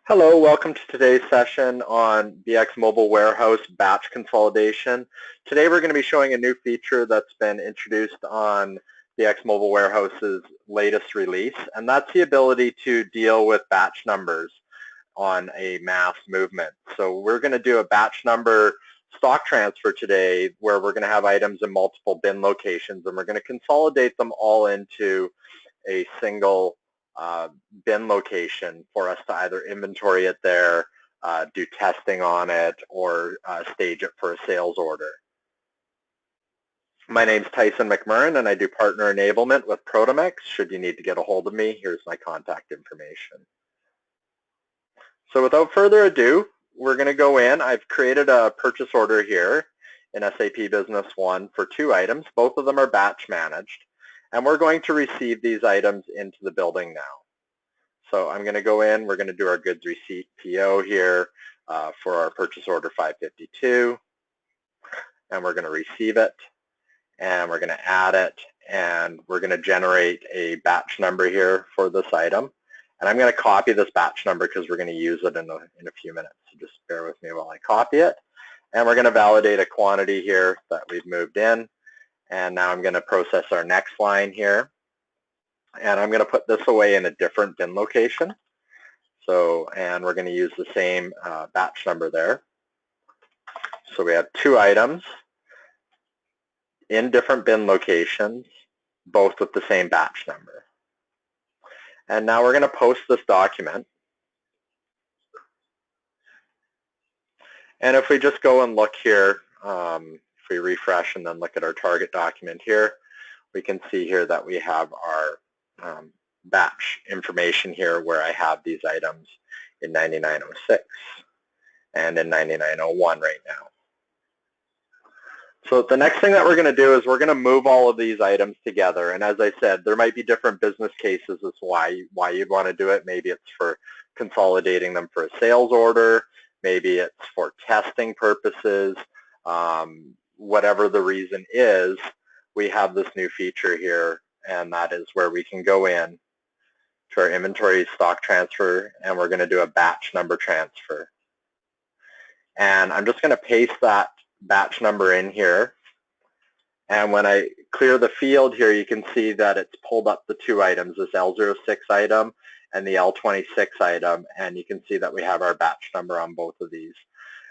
Hello, welcome to today's session on BX Mobile Warehouse batch consolidation. Today we're going to be showing a new feature that's been introduced on BX Mobile Warehouse's latest release, and that's the ability to deal with batch numbers on a mass movement. So we're going to do a batch number stock transfer today where we're going to have items in multiple bin locations, and we're going to consolidate them all into a single bin location for us to either inventory it there, do testing on it, or stage it for a sales order. My name's Tyson McMurran, and I do partner enablement with Protomix. Should you need to get a hold of me, here's my contact information. So without further ado, we're going to go in. I've created a purchase order here in SAP Business One for 2 items. Both of them are batch managed. And we're going to receive these items into the building now. So I'm going to go in. We're going to do our goods receipt PO here for our purchase order 552. And we're going to receive it. And we're going to add it. And we're going to generate a batch number here for this item. And I'm going to copy this batch number because we're going to use it in a few minutes. So just bear with me while I copy it. And we're going to validate a quantity here that we've moved in. And now I'm going to process our next line here. And I'm going to put this away in a different bin location. And we're going to use the same batch number there. So we have 2 items in different bin locations, both with the same batch number. And now we're going to post this document. And if we just go and look here, if we refresh and then look at our target document here, we can see here that we have our batch information here where I have these items in 9906 and in 9901 right now. So the next thing that we're going to do is we're going to move all of these items together. And as I said, there might be different business cases as why you'd want to do it. Maybe it's for consolidating them for a sales order. Maybe it's for testing purposes. Whatever the reason is, we have this new feature here, and that is where we can go in to our inventory stock transfer, and we're going to do a batch number transfer. And I'm just going to paste that batch number in here. And when I clear the field here, you can see that it's pulled up the 2 items, this L06 item and the L26 item, and you can see that we have our batch number on both of these.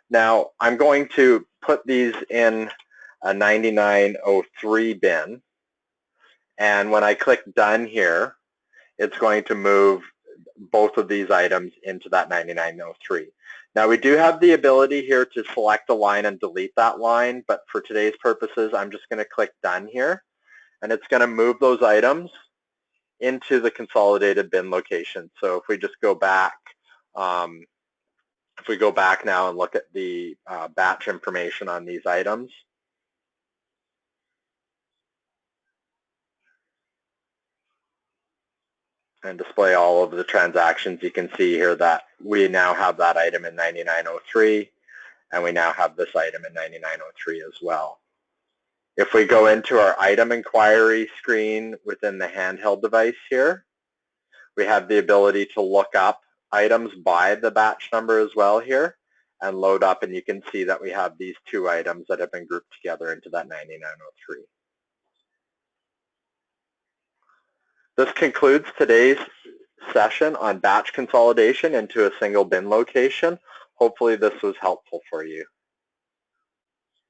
Now, I'm going to put these in a 9903 bin, and when I click done here, it's going to move both of these items into that 9903. Now, we do have the ability here to select a line and delete that line, but for today's purposes, I'm just going to click done here, and it's going to move those items into the consolidated bin location. So if we just go back, if we go back now and look at the batch information on these items, and display all of the transactions, you can see here that we now have that item in 9903, and we now have this item in 9903 as well. If we go into our item inquiry screen within the handheld device here, we have the ability to look up items by the batch number as well here and load up, and you can see that we have these 2 items that have been grouped together into that 9903. This concludes today's session on batch consolidation into a single bin location. Hopefully this was helpful for you.